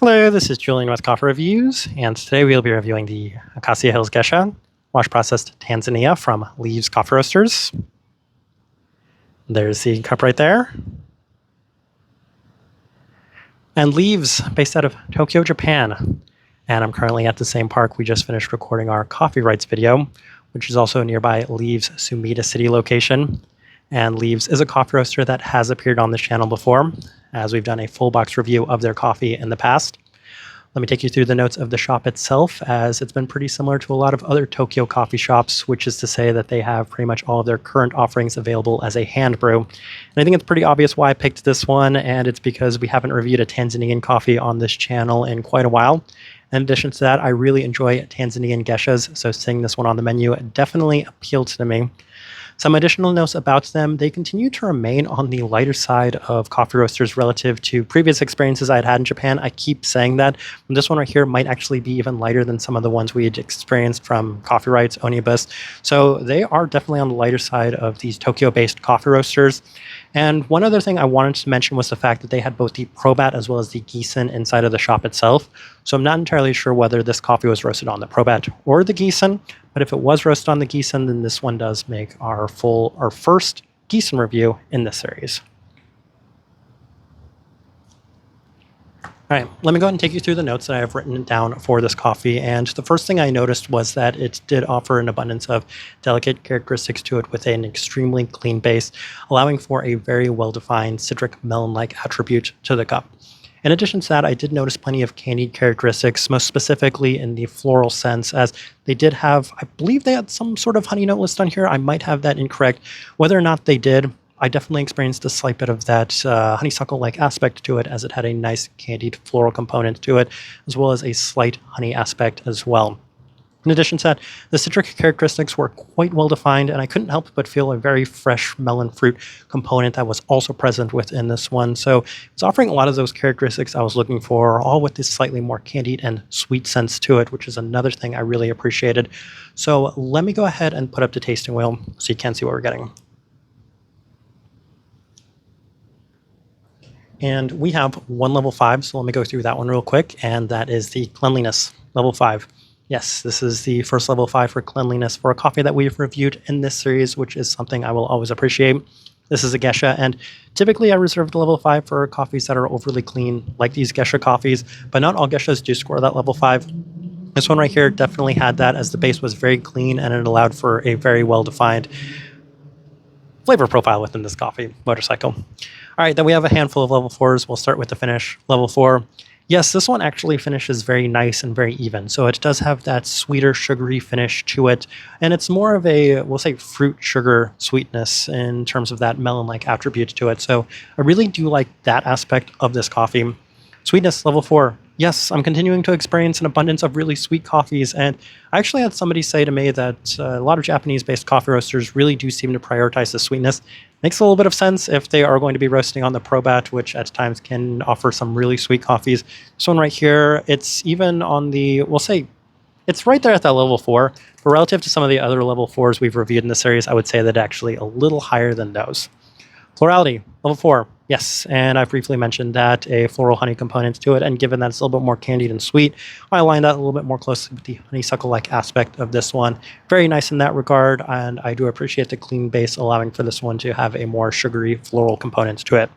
Hello, this is Julian with Coffee Reviews, and today we'll be reviewing the Acacia Hills Geisha, wash processed Tanzania from Leaves Coffee Roasters. There's the cup right there. And Leaves, based out of Tokyo, Japan. And I'm currently at the same park we just finished recording our coffee rights video, which is also nearby Leaves' Sumida City location. And Leaves is a coffee roaster that has appeared on this channel before, as we've done a full box review of their coffee in the past. Let me take you through the notes of the shop itself, as it's been pretty similar to a lot of other Tokyo coffee shops, which is to say that they have pretty much all of their current offerings available as a hand brew. And I think it's pretty obvious why I picked this one, and it's because we haven't reviewed a Tanzanian coffee on this channel in quite a while. In addition to that, I really enjoy Tanzanian geishas, so seeing this one on the menu definitely appealed to me. Some additional notes about them: they continue to remain on the lighter side of coffee roasters relative to previous experiences I had in Japan. I keep saying that. This one right here might actually be even lighter than some of the ones we had experienced from Coffee Rights, Onibus. So they are definitely on the lighter side of these Tokyo-based coffee roasters. And one other thing I wanted to mention was the fact that they had both the Probat as well as the Gießen inside of the shop itself. So I'm not entirely sure whether this coffee was roasted on the Probat or the Gießen, but if it was roasted on the Gießen, then this one does make our first Gießen review in this series. All right, let me go ahead and take you through the notes that I have written down for this coffee. And the first thing I noticed was that it did offer an abundance of delicate characteristics to it with an extremely clean base, allowing for a very well-defined citric melon-like attribute to the cup. In addition to that, I did notice plenty of candied characteristics, most specifically in the floral sense, as they did have, I believe they had some sort of honey note list on here. I might have that incorrect. Whether or not they did, I definitely experienced a slight bit of that honeysuckle-like aspect to it, as it had a nice candied floral component to it, as well as a slight honey aspect as well. In addition to that, the citric characteristics were quite well defined, and I couldn't help but feel a very fresh melon fruit component that was also present within this one. So it's offering a lot of those characteristics I was looking for, all with this slightly more candied and sweet sense to it, which is another thing I really appreciated. So let me go ahead and put up the tasting wheel so you can see what we're getting. And we have one level 5, so let me go through that one real quick, and that is the cleanliness level 5. Yes, this is the first level 5 for cleanliness for a coffee that we've reviewed in this series, which is something I will always appreciate. This is a Geisha, and typically I reserve the level 5 for coffees that are overly clean, like these Geisha coffees, but not all Geishas do score that level 5. This one right here definitely had that, as the base was very clean and it allowed for a very well-defined flavor profile within this coffee motorcycle. All right, then we have a handful of level 4s. We'll start with the finish. Level 4. Yes, this one actually finishes very nice and very even. So it does have that sweeter, sugary finish to it. And it's more of a, we'll say, fruit sugar sweetness in terms of that melon-like attribute to it. So I really do like that aspect of this coffee. Sweetness, level 4. Yes, I'm continuing to experience an abundance of really sweet coffees, and I actually had somebody say to me that a lot of Japanese-based coffee roasters really do seem to prioritize the sweetness. Makes a little bit of sense if they are going to be roasting on the Probat, which at times can offer some really sweet coffees. This one right here, it's even on the, we'll say, it's right there at that level 4, but relative to some of the other level 4s we've reviewed in the series, I would say that actually a little higher than those. Florality, level 4. Yes, and I've briefly mentioned that a floral honey component to it, and given that it's a little bit more candied and sweet, I align that a little bit more closely with the honeysuckle-like aspect of this one. Very nice in that regard, and I do appreciate the clean base allowing for this one to have a more sugary floral component to it.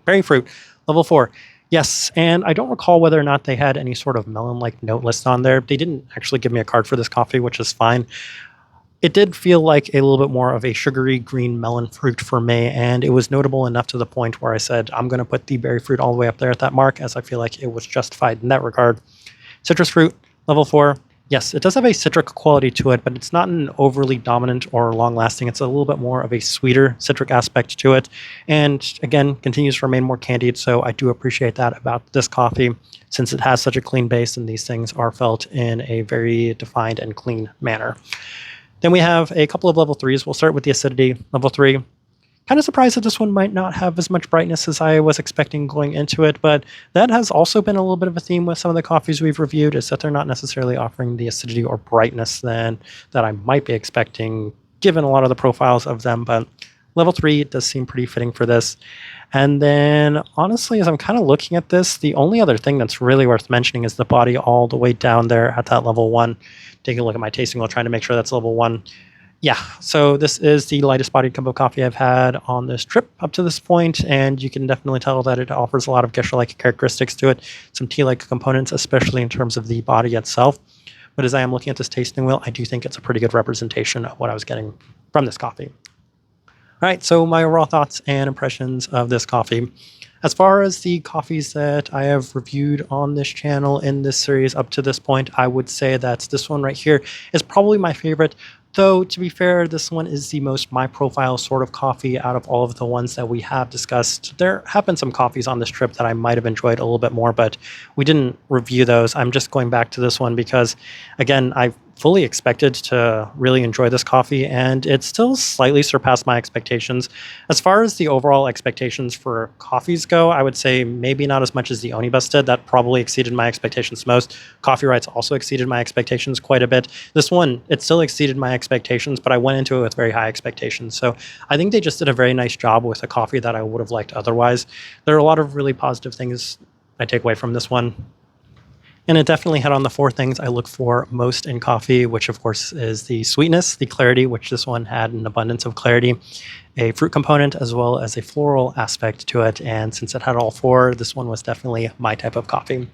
Berry fruit, level 4. Yes, and I don't recall whether or not they had any sort of melon-like note list on there. They didn't actually give me a card for this coffee, which is fine. It did feel like a little bit more of a sugary green melon fruit for me, and it was notable enough to the point where I said, I'm going to put the berry fruit all the way up there at that mark, as I feel like it was justified in that regard. Citrus fruit, level 4. Yes, it does have a citric quality to it, but it's not an overly dominant or long-lasting. It's a little bit more of a sweeter citric aspect to it, and again, continues to remain more candied, so I do appreciate that about this coffee, since it has such a clean base and these things are felt in a very defined and clean manner. Then we have a couple of level 3s. We'll start with the acidity, level 3. Kind of surprised that this one might not have as much brightness as I was expecting going into it, but that has also been a little bit of a theme with some of the coffees we've reviewed, is that they're not necessarily offering the acidity or brightness that I might be expecting, given a lot of the profiles of them, but Level 3 does seem pretty fitting for this. And then, honestly, as I'm kind of looking at this, the only other thing that's really worth mentioning is the body all the way down there at that level 1. Taking a look at my tasting while trying to make sure that's level 1. Yeah, so this is the lightest bodied cup of coffee I've had on this trip up to this point, and you can definitely tell that it offers a lot of Geisha-like characteristics to it, some tea-like components, especially in terms of the body itself. But as I am looking at this tasting wheel, I do think it's a pretty good representation of what I was getting from this coffee. All right, so my overall thoughts and impressions of this coffee. As far as the coffees that I have reviewed on this channel in this series up to this point, I would say that this one right here is probably my favorite. Though, to be fair, this one is the most my profile sort of coffee out of all of the ones that we have discussed. There have been some coffees on this trip that I might have enjoyed a little bit more, but we didn't review those. I'm just going back to this one because, again, I fully expected to really enjoy this coffee, and it still slightly surpassed my expectations. As far as the overall expectations for coffees go, I would say maybe not as much as the Onibus did. That probably exceeded my expectations most. Coffee Rights also exceeded my expectations quite a bit. This one, it still exceeded my expectations, but I went into it with very high expectations. So I think they just did a very nice job with a coffee that I would have liked otherwise. There are a lot of really positive things I take away from this one. And it definitely hit on the 4 things I look for most in coffee, which of course is the sweetness, the clarity, which this one had an abundance of clarity, a fruit component, as well as a floral aspect to it. And since it had all 4, this one was definitely my type of coffee.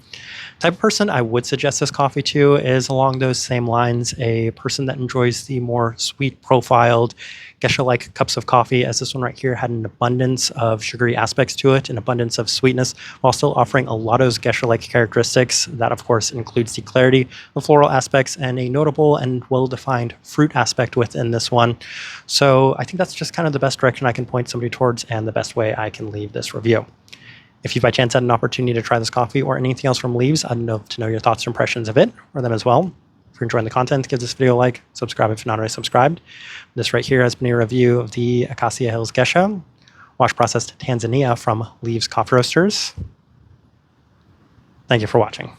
Type of person I would suggest this coffee to is along those same lines, a person that enjoys the more sweet profiled Geisha-like cups of coffee, as this one right here had an abundance of sugary aspects to it, an abundance of sweetness, while still offering a lot of those Geisha-like characteristics. That, of course, includes the clarity, the floral aspects, and a notable and well-defined fruit aspect within this one. So I think that's just kind of the best direction I can point somebody towards and the best way I can leave this review. If you by chance had an opportunity to try this coffee or anything else from Leaves, I'd love to know your thoughts or impressions of it or them as well. If you're enjoying the content, give this video a like, subscribe if you're not already subscribed. This right here has been a review of the Acacia Hills Geisha, wash processed Tanzania from Leaves Coffee Roasters. Thank you for watching.